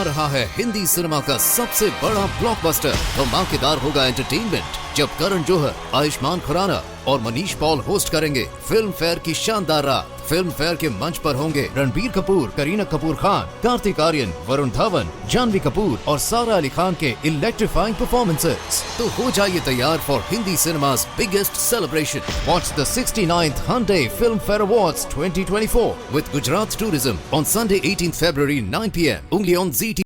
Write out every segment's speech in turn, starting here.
रहा है हिंदी सिनेमा का सबसे बड़ा ब्लॉकबस्टर। धमाकेदार होगा एंटरटेनमेंट जब करण जौहर, आयुष्मान खुराना और मनीष पॉल होस्ट करेंगे फिल्म फेयर की शानदार रात। फिल्म फेयर के मंच पर होंगे रणबीर कपूर, करीना कपूर खान, कार्तिक आर्यन, वरुण धवन, जानवी कपूर और सारा अली खान के इलेक्ट्रीफाइंग परफॉर्मेंसेस। तो हो जाइए तैयार for Hindi cinema's biggest celebration. Watch the 69th Hyundai Film Fair Awards 2024 with Gujarat Tourism on Sunday 18th February 9 p.m. only on ZT.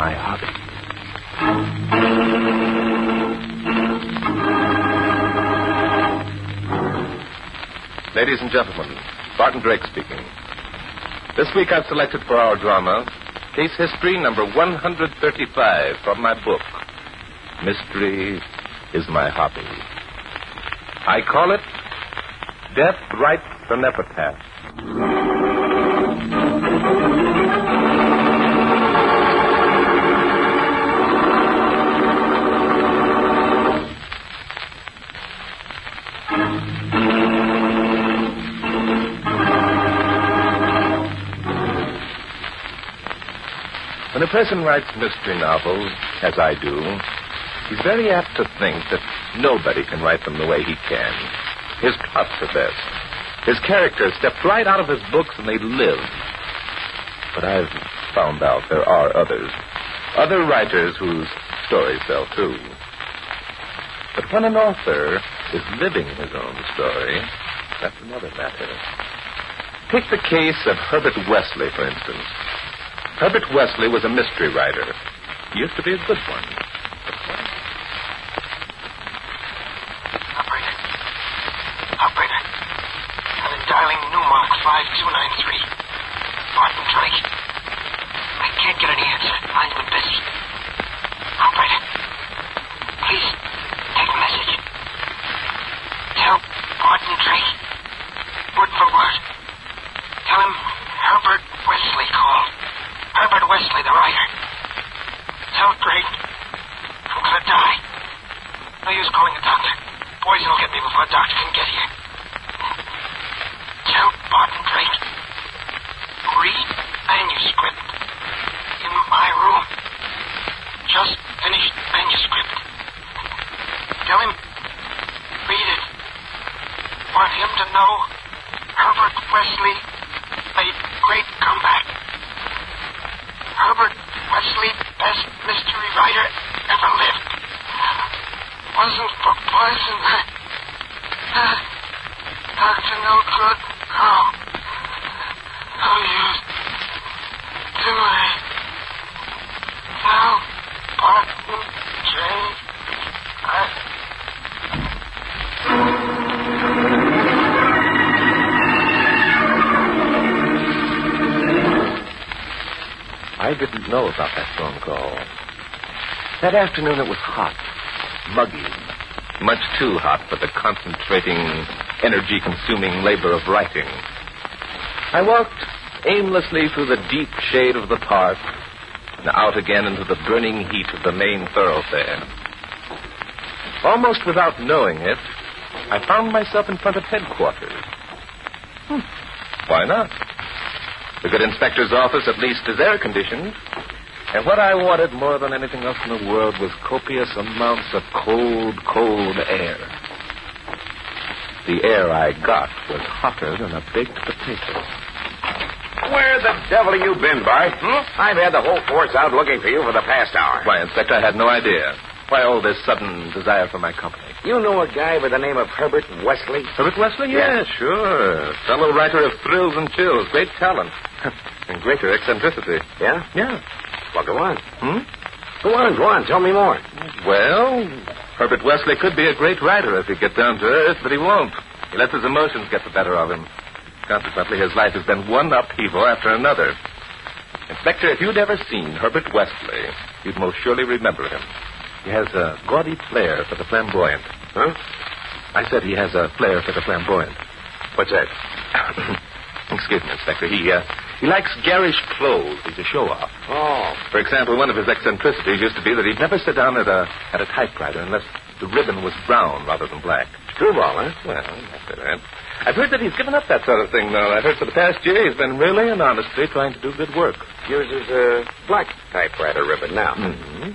My hobby. Ladies and gentlemen, Barton Drake speaking. This week I've selected for our drama case history number 135 from my book, Mystery is My Hobby. I call it Death Writes an Epitaph. When a person writes mystery novels, as I do, he's very apt to think that nobody can write them the way he can. His plots are best. His characters step right out of his books and they live. But I've found out there are others. Other writers whose stories sell too. But when an author is living his own story, that's another matter. Take the case of Herbert Wesley, for instance. Herbert Wesley was a mystery writer. He used to be a good one. Operator. I'm dialing Newmark 5293. Barton Drake. I can't get any answer. Line's been busy. Operator. Please, take a message. Tell Barton Drake. Word for word. Tell him Herbert Wesley called. Herbert Wesley, the writer. Tell Drake I'm gonna die. No use calling a doctor. Poison will get me before a doctor can get here. Tell Barton Drake. Read manuscript. In my room. Just finished manuscript. Tell him. Read it. Want him to know Herbert Wesley made great comeback. Herbert Wesley, best mystery writer ever lived. Wasn't for poison. Doctor, no good. No use. Too late. Now, Barton Drake. I didn't know about that phone call. That afternoon it was hot, muggy, much too hot for the concentrating, energy-consuming labor of writing. I walked aimlessly through the deep shade of the park and out again into the burning heat of the main thoroughfare. Almost without knowing it, I found myself in front of headquarters. Why not? The good inspector's office at least is air-conditioned. And what I wanted more than anything else in the world was copious amounts of cold, cold air. The air I got was hotter than a baked potato. Where the devil have you been, Bart? I've had the whole force out looking for you for the past hour. Why, Inspector, I had no idea. Why all this sudden desire for my company? You know a guy by the name of Herbert Wesley? Herbert Wesley? Yeah, sure. Fellow writer of thrills and chills. Great talent. And greater eccentricity. Yeah? Yeah. Well, go on. Go on. Tell me more. Well, Herbert Wesley could be a great writer if he'd get down to earth, but he won't. He lets his emotions get the better of him. Consequently, his life has been one upheaval after another. Inspector, if you'd ever seen Herbert Wesley, you'd most surely remember him. He has a gaudy flair for the flamboyant. Huh? I said he has a flair for the flamboyant. What's that? Excuse me, Inspector. He likes garish clothes. He's a show-off. Oh. For example, one of his eccentricities used to be that he'd never sit down at a typewriter unless the ribbon was brown rather than black. Screwball, huh? Well, that's it. I've heard that he's given up that sort of thing, though. I've heard for the past year he's been really and honestly trying to do good work. Uses a black typewriter ribbon now.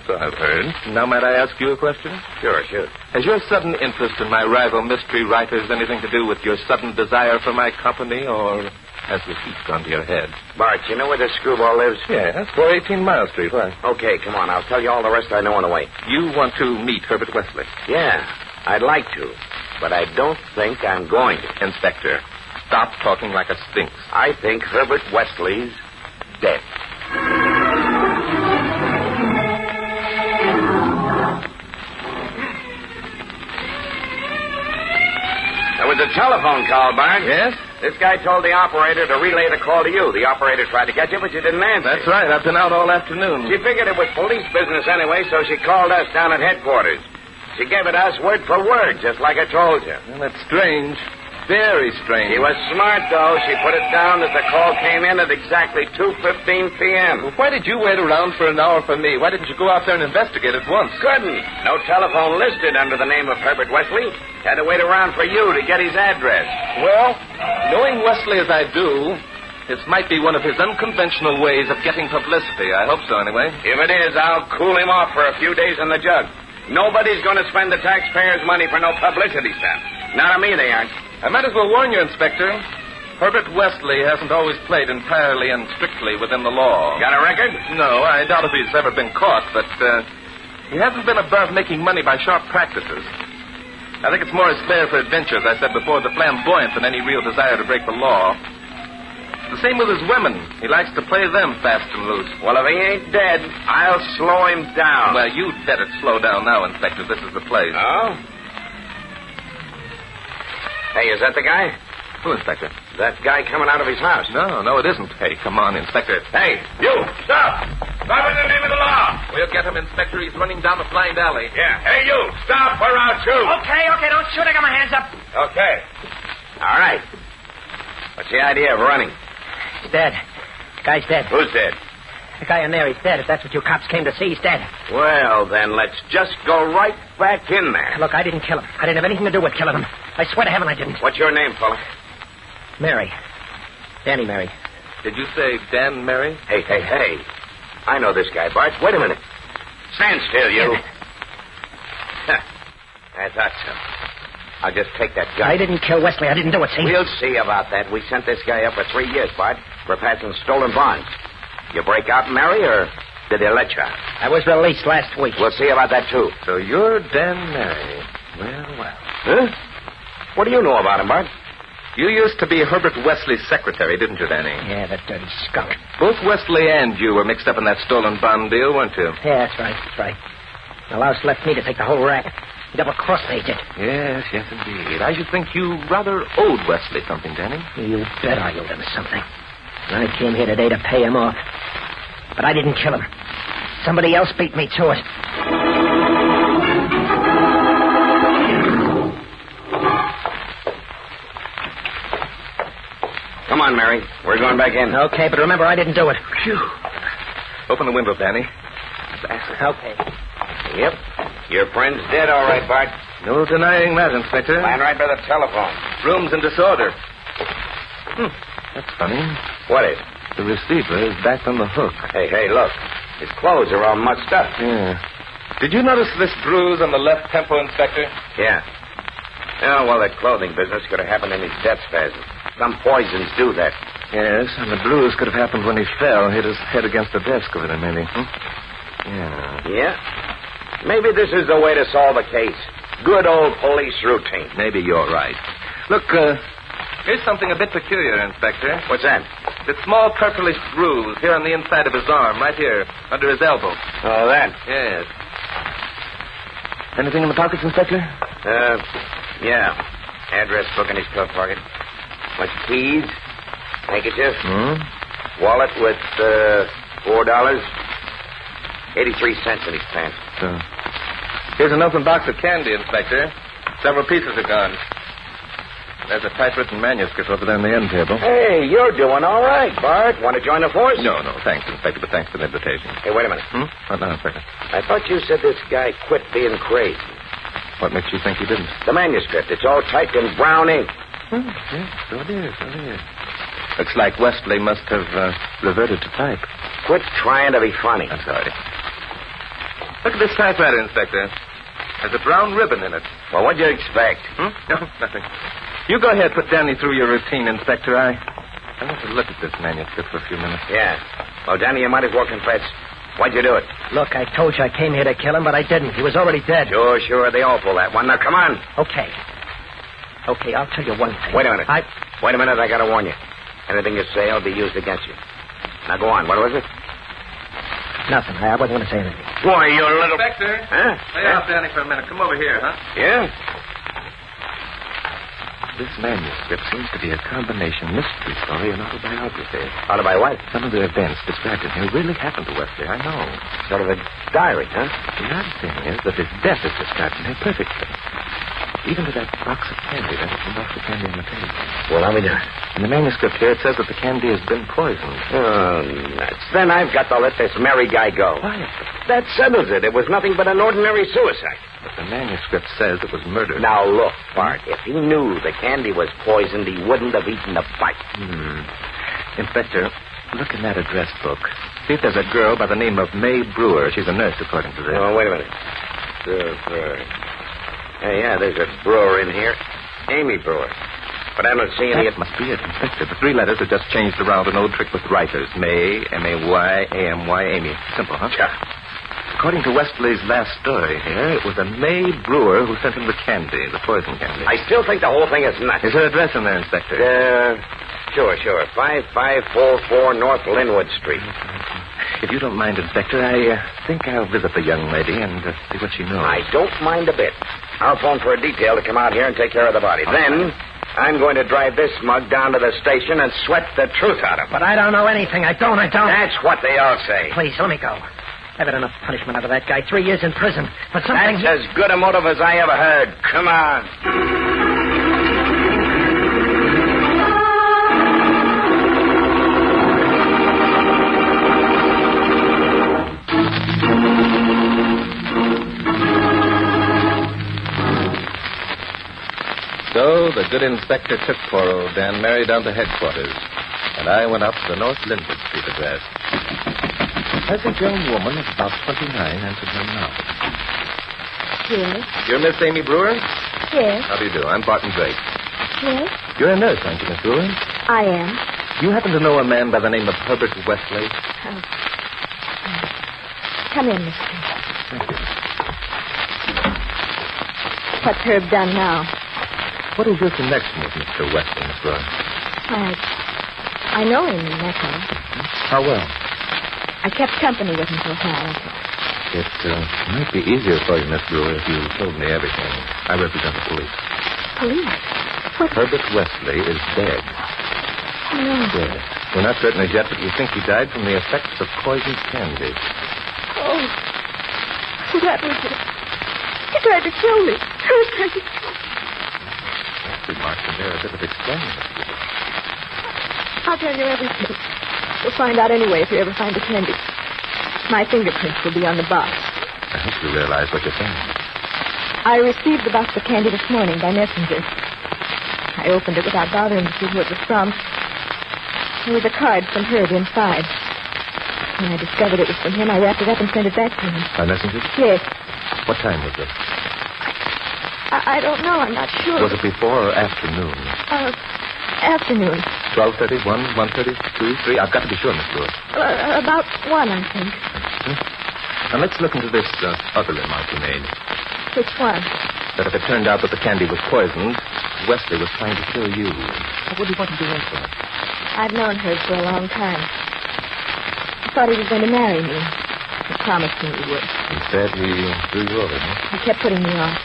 So I've heard. Now, might I ask you a question? Sure, shoot. Has your sudden interest in my rival mystery writers anything to do with your sudden desire for my company, or has the heat gone to your head? Bart, you know where this screwball lives? Yes, 418 Mile Street. Why? Okay, come on. I'll tell you all the rest I know on the way. You want to meet Herbert Wesley? Yeah, I'd like to. But I don't think I'm going to. Inspector, stop talking like a sphinx. I think Herbert Wesley's dead. There was a telephone call, Bart. Yes? This guy told the operator to relay the call to you. The operator tried to get you, but you didn't answer. That's right. I've been out all afternoon. She figured it was police business anyway, so she called us down at headquarters. She gave it us word for word, just like I told you. Well, that's strange. Very strange. She was smart, though. She put it down that the call came in at exactly 2:15 p.m. Well, why did you wait around for an hour for me? Why didn't you go out there and investigate at once? Couldn't. No telephone listed under the name of Herbert Wesley. Had to wait around for you to get his address. Well, knowing Wesley as I do, this might be one of his unconventional ways of getting publicity. I hope so, anyway. If it is, I'll cool him off for a few days in the jug. Nobody's going to spend the taxpayers' money for no publicity stunt. Not on me, they aren't. I might as well warn you, Inspector. Herbert Wesley hasn't always played entirely and strictly within the law. Got a record? No, I doubt if he's ever been caught, but he hasn't been above making money by sharp practices. I think it's more his flair for adventure, as I said before, the flamboyant than any real desire to break the law. The same with his women. He likes to play them fast and loose. Well, if he ain't dead, I'll slow him down. Well, you'd better slow down now, Inspector. This is the place. Oh? Hey, is that the guy? Who, Inspector? That guy coming out of his house. No, it isn't. Hey, come on, Inspector. Hey, you! Stop! Stop in the name of the law! We'll get him, Inspector. He's running down the blind alley. Yeah. Hey, you! Stop or I'll shoot! Okay, don't shoot. I got my hands up. Okay. All right. What's the idea of running? He's dead. The guy's dead. Who's dead? The guy in there, he's dead. If that's what you cops came to see, he's dead. Well, then let's just go right back in there. Look, I didn't kill him. I didn't have anything to do with killing him. I swear to heaven I didn't. What's your name, fella? Mary. Danny Mary. Did you say Dan Mary? Hey. I know this guy, Bart. Wait a minute. Stand still, you. I thought so. I'll just take that gun. I didn't kill Wesley. I didn't do it, see? We'll see about that. We sent this guy up for 3 years, Bart, for passing stolen bonds. You break out, Mary, or did they let you out? I was released last week. We'll see about that, too. So you're Dan Mary. Well. Huh? What do you know about him, Bart? You used to be Herbert Wesley's secretary, didn't you, Danny? Yeah, that dirty skunk. Both Wesley and you were mixed up in that stolen bond deal, weren't you? Yeah, that's right. The louse left me to take the whole racket. He double-crossed me, he did. Yes, indeed. I should think you rather owed Wesley something, Danny. You bet I owed him something. I came here today to pay him off. But I didn't kill him. Somebody else beat me to it. Come on, Mary. We're going back in. Okay, but remember, I didn't do it. Phew. Open the window, Danny. Okay. Yep. Your friend's dead, all right, Bart. No denying that, Inspector. Lying right by the telephone. Room's in disorder. That's funny. What is? The receiver is back on the hook. Hey, look. His clothes are all mucked up. Yeah. Did you notice this bruise on the left temple, Inspector? Yeah. Oh, well, that clothing business could have happened in his death spasm. Some poisons do that. Yes, and the bruise could have happened when he fell, hit his head against the desk over there, maybe. Yeah. Yeah? Maybe this is the way to solve a case. Good old police routine. Maybe you're right. Look, here's something a bit peculiar, Inspector. What's that? That small purplish bruise here on the inside of his arm, right here, under his elbow. Oh, that? Yes. Anything in the pockets, Inspector? Yeah. Address book in his coat pocket. Bunch of keys, handkerchief, wallet with $4. 83 cents in his pants. Here's an open box of candy, Inspector. Several pieces are gone. There's a typewritten manuscript over there on the end table. Hey, you're doing all right, Bart. Want to join the force? No, thanks, Inspector, but thanks for the invitation. Hey, wait a minute. What now, Inspector? I thought you said this guy quit being crazy. What makes you think he didn't? The manuscript. It's all typed in brown ink. Yes, so it is. Looks like Wesley must have reverted to type. Quit trying to be funny. I'm sorry. Look at this typewriter, Inspector. There's a brown ribbon in it. Well, what'd you expect? No, nothing. You go ahead, put Danny through your routine, Inspector. I want to look at this manuscript for a few minutes. Yeah. Well, Danny, you might as well confess. Why'd you do it? Look, I told you I came here to kill him, but I didn't. He was already dead. Sure. They all pull that one. Now, come on. Okay, I'll tell you one thing. Wait a minute. Wait a minute. I got to warn you. Anything you say will be used against you. Now, go on. What was it? Nothing. I wasn't going to say anything. Why, you little... Inspector. Huh? Lay off Danny for a minute. Come over here, huh? Yeah? This manuscript seems to be a combination mystery story and autobiography. Autobi what? Some of the events described in here really happened to Wesley, I know. Sort of a diary, huh? The odd thing is that his death is described in here perfectly. Even to that box of candy, that opened off the candy on the table. Well, I'll be done. In the manuscript here, it says that the candy has been poisoned. Oh, nuts. Then I've got to let this merry guy go. Why? That settles it. It was nothing but an ordinary suicide. But the manuscript says it was murder. Now, look, Bart, if he knew the candy was poisoned, he wouldn't have eaten a bite. Inspector, look in that address book. See if there's a girl by the name of May Brewer. She's a nurse, according to this. Oh, wait a minute. Hey, yeah, there's a Brewer in here. Amy Brewer. But I don't see any... That must be it, Inspector. The three letters are just changed around, an old trick with writers. May, M-A-Y, A-M-Y, Amy. Simple, huh? Yeah. According to Wesley's last story here, it was a May Brewer who sent him the candy, the poison candy. I still think the whole thing is nuts. Is her address in there, Inspector? Sure. 5544 North Linwood Street. If you don't mind, Inspector, I think I'll visit the young lady and see what she knows. I don't mind a bit. I'll phone for a detail to come out here and take care of the body. Then I'm going to drive this mug down to the station and sweat the truth out of him. But I don't know anything. I don't. That's what they all say. Please, let me go. I've had enough punishment out of that guy. 3 years in prison. But something... That's as good a motive as I ever heard. Come on. So the good inspector took poor old Dan Mary down to headquarters, and I went up to the North Linwood Street address. As a young woman of about 29 answered my knock. Yes. You're Miss Amy Brewer? Yes. How do you do? I'm Barton Drake. Yes. You're a nurse, aren't you, Miss Brewer? I am. Do you happen to know a man by the name of Herbert Wesley? Come in, Mr. Thank you. What's Herb done now? What is your connection with Mr. Wesley, Miss Brewer? I know him, that's all. How well? I kept company with him for a while. It might be easier for you, Miss Brewer, if you told me everything. I represent the police. Police? What? Herbert Wesley is dead. No. Yes. We're not certain as yet, but we think he died from the effects of poisoned candy. Oh, that was it. He tried to kill me. Herb tried to kill me. Remarks and they're a bit of explaining. I'll tell you everything. You'll find out anyway if you ever find the candy. My fingerprints will be on the box. I hope you realize what you're saying. I received the box of candy this morning by messenger. I opened it without bothering to see who it was from. There was a card from Herb inside. When I discovered it was from him, I wrapped it up and sent it back to him. By messenger? Yes. What time was it? I don't know. I'm not sure. Was it before or afternoon? Afternoon. 12:30, 1, 1:30, 2, 3? I've got to be sure, Miss Brewer. About 1, I think. Now, let's look into this other remark you made. Which one? That if it turned out that the candy was poisoned, Wesley was trying to kill you. What would you want to do that for? I've known Herb for a long time. I thought he was going to marry me. He promised me he would. Instead, he threw you over, huh? He kept putting me off.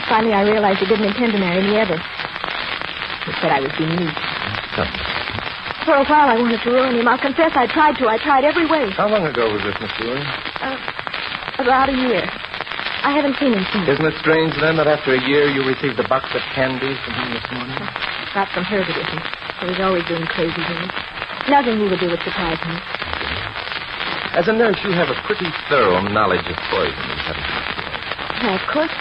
Finally, I realized he didn't intend to marry me ever. He said I was being weak. For a while, I wanted to ruin him. I'll confess I tried to. I tried every way. How long ago was this, Miss Brewer? About a year. I haven't seen him since. Isn't it strange, then, that after a year you received a box of candy from him this morning? Not from Herbert, isn't. He was always doing crazy things. Nothing he would do would surprise me. As a nurse, you have a pretty thorough knowledge of poisons, haven't you? Why, of course.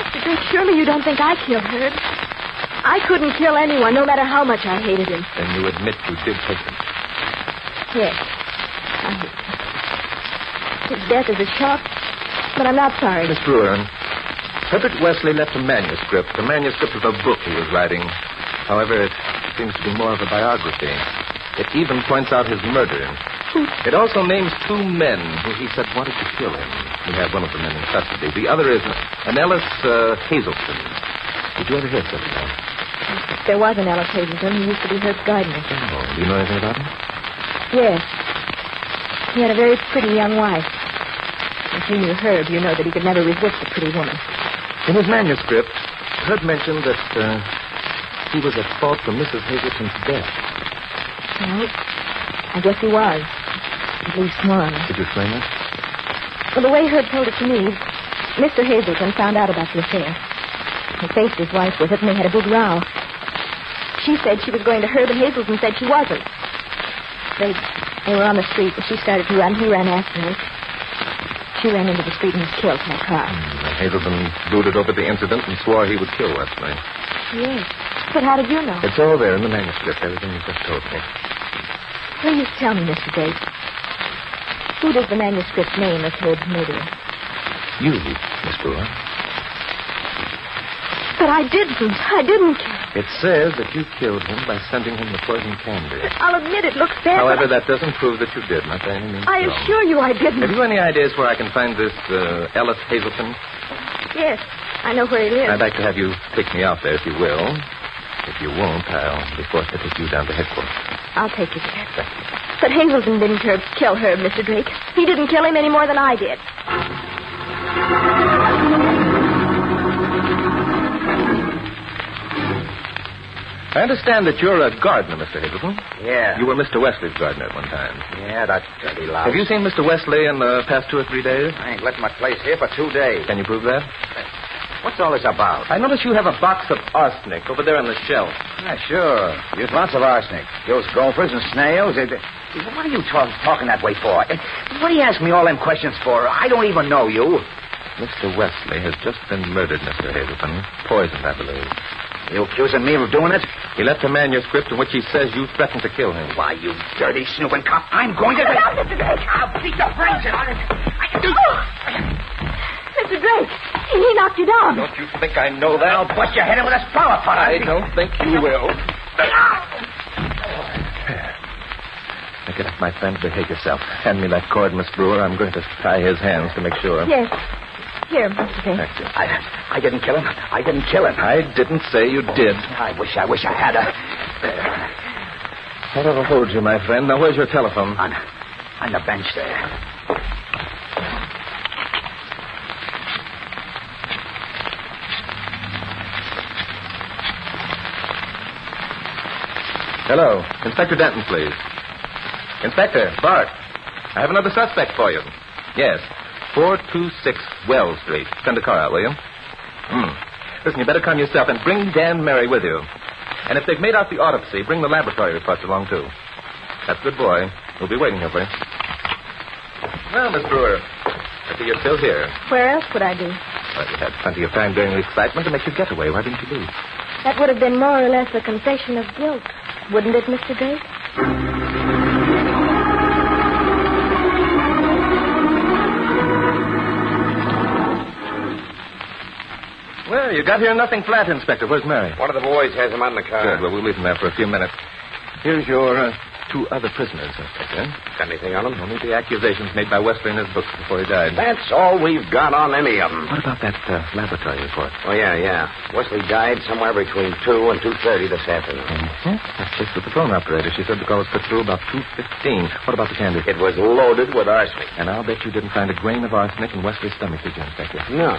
Mr. Drake, surely you don't think I killed Herb? I couldn't kill anyone, no matter how much I hated him. Then you admit you did take them. Yes. I hated him. His death is a shock, but I'm not sorry. Miss Brewer, Herbert Wesley left a manuscript of a book he was writing. However, it seems to be more of a biography. It even points out his murder. It also names two men who he said wanted to kill him. We have one of the men in custody. The other is an Ellis Hazelton. Did you ever hear such a name? There was an Ellis Hazelton who used to be Herb's gardener. Oh, do you know anything about him? Yes. He had a very pretty young wife. If you knew Herb, you know that he could never resist a pretty woman. In his manuscript, Herb mentioned that he was at fault for Mrs. Hazelton's death. Well, I guess he was. At least one. Could you explain that? Well, the way Herb told it to me, Mr. Hazelton found out about the affair. He faced his wife with it, and they had a big row. She said she was going to Herb, and Hazelton said she wasn't. They were on the street, and she started to run. He ran after her. She ran into the street and was killed in a car. Hazelton brooded over the incident and swore he would kill Wesley. Yes. But how did you know? It's all there in the manuscript, everything you just told me. Please tell me, Mr. Drake. Who does the manuscript name as Herb's murderer? You, Miss Brewer. But I didn't kill him. It says that you killed him by sending him the poison candy. I'll admit it looks bad. However, that doesn't prove that you did, not by any means. I assure you I didn't. Have you any ideas where I can find this Ellis Hazelton? Yes, I know where it is. I'd like to have you take me out there, if you will. If you won't, I'll be forced to take you down to headquarters. I'll take you there. But Hazelton didn't kill Herb, Mr. Drake. He didn't kill him any more than I did. I understand that you're a gardener, Mr. Hazelton. Yeah. You were Mr. Wesley's gardener at one time. Yeah, that's dirty loud. Have you seen Mr. Wesley in the past 2 or 3 days? I ain't left my place here for 2 days. Can you prove that? What's all this about? I notice you have a box of arsenic over there on the shelf. Yeah, sure. Use lots of arsenic. Kills gophers and snails. What are you talking that way for? What do you ask me all them questions for? I don't even know you. Mr. Wesley has just been murdered, Mr. Hazelton. Poisoned, I believe. You accusing me of doing it? He left a manuscript in which he says you threatened to kill him. Why, you dirty snooping cop, I'm going to... I'll beat the brains out of it. Mr. Drake, he knocked you down. Don't you think I know that? I'll bust your head in with a flower pot. I don't think you will. Now get up, my friend. Behave yourself. Hand me that cord, Miss Brewer. I'm going to tie his hands to make sure. Yes. Here, Mr. Drake. Thank you. I didn't kill him. I didn't kill him. I didn't say you did. I wish I had a... Whatever holds you, my friend. Now, where's your telephone? On the bench there. Hello. Inspector Denton, please. Inspector, Bart. I have another suspect for you. Yes. 426 Wells Street. Send a car out, will you? Listen, you better come yourself and bring Dan Mary with you. And if they've made out the autopsy, bring the laboratory reports along, too. That's a good boy. We'll be waiting here for you. Well, Miss Brewer, I see you're still here. Where else would I be? Well, you had plenty of time during the excitement to make your getaway. Why didn't you leave? That would have been more or less a confession of guilt, wouldn't it, Mr. Drake? Well, you got here nothing flat, Inspector. Where's Mary? One of the boys has him on the car. Good. Well, we'll leave him there for a few minutes. Here's your 2 other prisoners, Inspector. Got anything on them? Only the accusations made by Wesley in his books before he died. That's all we've got on any of them. What about that laboratory report? Oh, yeah. Wesley died somewhere between 2 and 2:30 this afternoon. Mm-hmm. That's just with the phone operator. She said the call was put through about 2:15. What about the candy? It was loaded with arsenic. And I'll bet you didn't find a grain of arsenic in Wesley's stomach, did you, Inspector? No.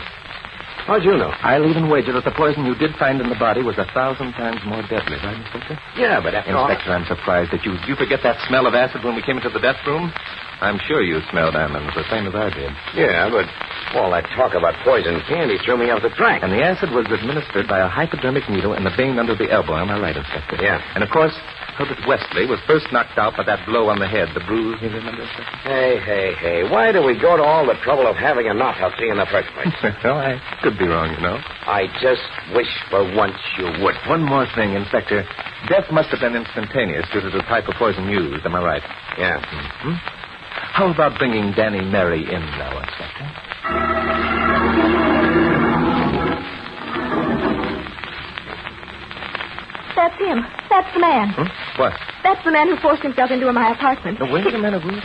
How'd you know? I'll even wager that the poison you did find in the body was 1,000 times more deadly, right, Inspector? Yeah, but after all... Inspector, I'm surprised that you forget that smell of acid when we came into the death room? I'm sure you smelled almonds the same as I did. Yeah, but all that talk about poison candy threw me off the track. And the acid was administered by a hypodermic needle in the vein under the elbow. Am I right, Inspector? Yeah. And, of course, Herbert Wesley was first knocked out by that blow on the head, the bruise, you remember, Inspector? Hey. Why do we go to all the trouble of having an autopsy in the first place? Well, I could be wrong, you know. I just wish for once you would. One more thing, Inspector. Death must have been instantaneous due to the type of poison used. Am I right? Yeah. Mm-hmm. How about bringing Danny Mary in now, Inspector? That's him. That's the man. What? That's the man who forced himself into my apartment. No, wait a minute. You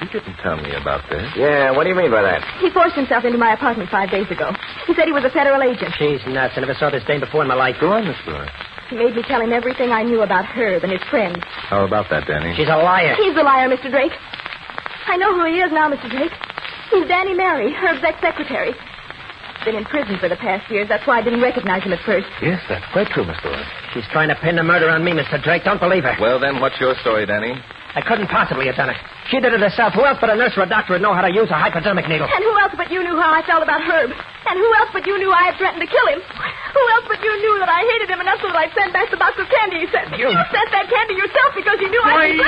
didn't tell me about this. Yeah, what do you mean by that? He forced himself into my apartment 5 days ago. He said he was a federal agent. She's nuts. I never saw this dame before in my life. Go on, Miss Brewer. He made me tell him everything I knew about Herb and his friends. How about that, Danny? She's a liar. He's the liar, Mr. Drake. I know who he is now, Mr. Drake. He's Danny Mary, Herb's ex-secretary. Been in prison for the past years. That's why I didn't recognize him at first. Yes, that's quite true, Miss Brewer. She's trying to pin the murder on me, Mr. Drake. Don't believe her. Well, then, what's your story, Danny? I couldn't possibly have done it. She did it herself. Who else but a nurse or a doctor would know how to use a hypodermic needle? And who else but you knew how I felt about Herb? And who else but you knew I had threatened to kill him? Who else but you knew that I hated him enough so that I'd send back the box of candy you sent? You sent that candy yourself because you knew I'd be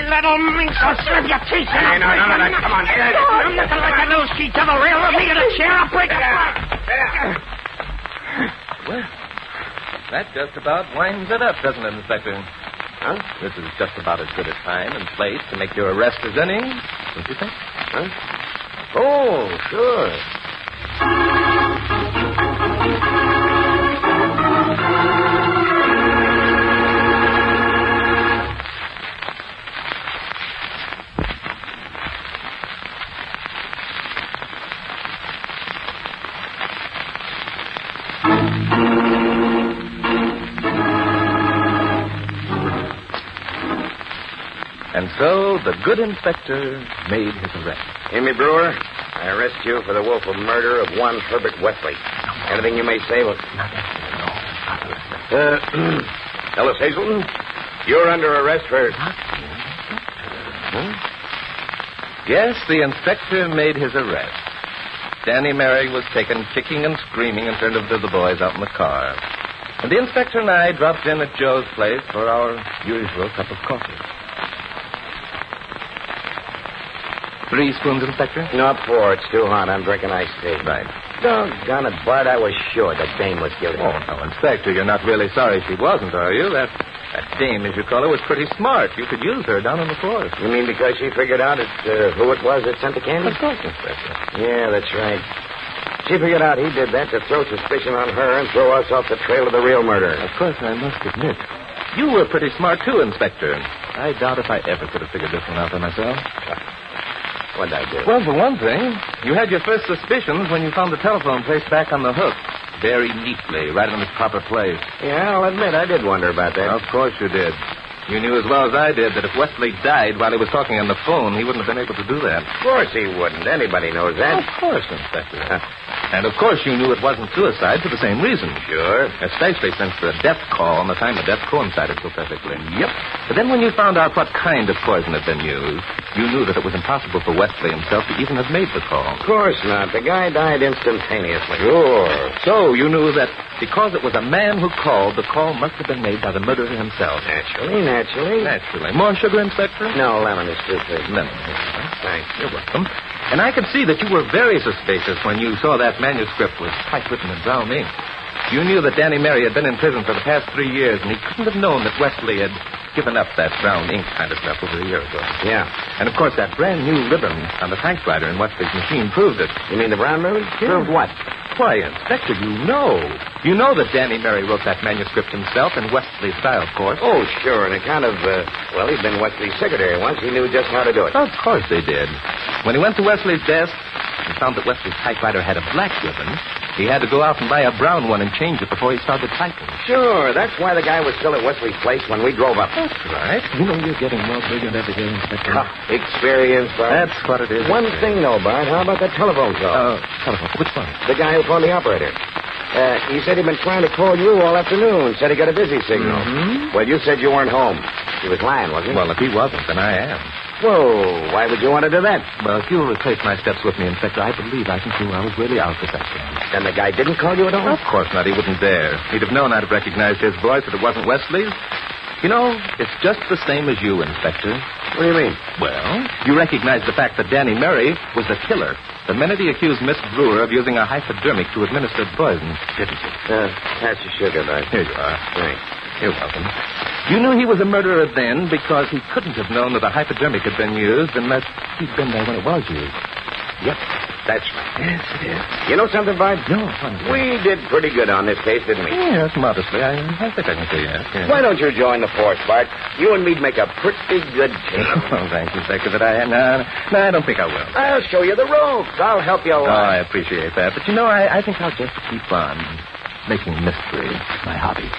little minx, I'll serve your teeth. Hey, no, come on. I'm nothing like a little she-devil. Railroad me to the chair. I'll break it apart. Well, that just about winds it up, doesn't it, Inspector? Huh? This is just about as good a time and place to make your arrest as any, don't you think? Huh? Oh, sure. And so the good inspector made his arrest. Amy Brewer, I arrest you for the willful murder of one Herbert Wesley. Anything you may say will... Ellis Hazelton, you're under arrest for... Yes, the inspector made his arrest. Danny Mary was taken kicking and screaming and turned over to the boys out in the car. And the inspector and I dropped in at Joe's place for our usual cup of coffee. 3 spoons, Inspector? No, 4. It's too hot. I'm drinking iced tea. Right. Doggone it, Bart. I was sure that dame was guilty. Oh, no, Inspector, you're not really sorry she wasn't, are you? That dame, as you call her, was pretty smart. You could use her down on the force. You mean because she figured out who it was that sent the candy? Of course, Inspector. Yeah, that's right. She figured out he did that to throw suspicion on her and throw us off the trail of the real murder. Of course, I must admit. You were pretty smart, too, Inspector. I doubt if I ever could have figured this one out by myself. What'd I do? Well, for one thing, you had your first suspicions when you found the telephone placed back on the hook. Very neatly, right in its proper place. Yeah, I'll admit, I did wonder about that. Of course you did. You knew as well as I did that if Wesley died while he was talking on the phone, he wouldn't have been able to do that. Of course he wouldn't. Anybody knows that. Of course, Inspector. And of course you knew it wasn't suicide for the same reason. Sure. Especially since the death call and the time of death coincided so perfectly. Yep. But then when you found out what kind of poison had been used, you knew that it was impossible for Wesley himself to even have made the call. Of course not. The guy died instantaneously. Sure. So you knew that because it was a man who called, the call must have been made by the murderer himself. Naturally. More sugar, Inspector? No, lemon is too thick. Lemon. Thanks. You're welcome. And I could see that you were very suspicious when you saw that manuscript was typewritten in brown ink. You knew that Danny Mary had been in prison for the past 3 years, and he couldn't have known that Wesley had given up that brown ink kind of stuff over a year ago. Yeah. And, of course, that brand new ribbon on the typewriter in Wesley's machine proved it. You mean the brown ribbon? Proved what? Why, Inspector, you know. You know that Danny Mary wrote that manuscript himself in Wesley's style, of course. Oh, sure, on account of, he'd been Wesley's secretary once. He knew just how to do it. Of course they did. When he went to Wesley's desk and found that Wesley's typewriter had a black ribbon, he had to go out and buy a brown one and change it before he started typing. Sure, that's why the guy was still at Wesley's place when we drove up. That's right. You know you're getting more brilliant every day, Inspector. Experience, Bart. That's what it is. One thing, though, Bart. How about that telephone call? Telephone. Which one? The guy who phoned the operator. He said he'd been trying to call you all afternoon. Said he got a busy signal. Mm-hmm. Well, you said you weren't home. He was lying, wasn't he? Well, if he wasn't, then I am. Whoa, why would you want to do that? Well, if you'll retrace my steps with me, Inspector, I believe I can see where I was really out this afternoon. Then the guy didn't call you at all? Of course not. He wouldn't dare. He'd have known I'd have recognized his voice if it wasn't Wesley's. You know, it's just the same as you, Inspector. What do you mean? Well, you recognize the fact that Danny Murray was the killer the minute he accused Miss Brewer of using a hypodermic to administer poison, didn't you? Pass your sugar, bud. Here you are. Thanks. You're welcome. You knew he was a murderer then because he couldn't have known that a hypodermic had been used unless he'd been there when it was used. Yep, that's right. Yes, it is. You know something, Bud? No. We did pretty good on this case, didn't we? Yes, modestly. I think I can say yes. Why don't you join the force, Bart? You and me'd make a pretty good team. Oh, thank you, Inspector, but No, I don't think I will. I'll show you the ropes. I'll help you Oh, along. I appreciate that. But, I think I'll just keep on making mystery my hobby.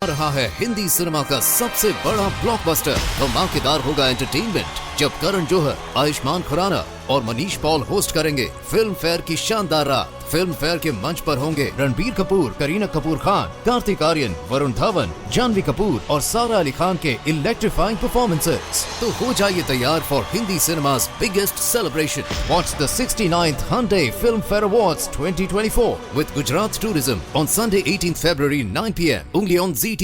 रहा है Hindi cinema का सबसे बड़ा blockbuster. धमाकेदार होगा entertainment जब करण जौहर, आयुष्मान खुराना और Manish Paul host करेंगे फिल्म फेयर की शानदार रात। फिल्म फेयर के मंच पर होंगे रणबीर कपूर, करीना कपूर खान, कार्तिक आर्यन, वरुण धवन, जानवी कपूर और सारा अली खान के इलेक्ट्रीफाइंग परफॉर्मेंसेस। तो हो जाइए तैयार for Hindi cinema's biggest celebration. Watch the 69th Hyundai Film Fair Awards 2024 with Gujarat Tourism on Sunday 18th February 9 p.m. only on ZT.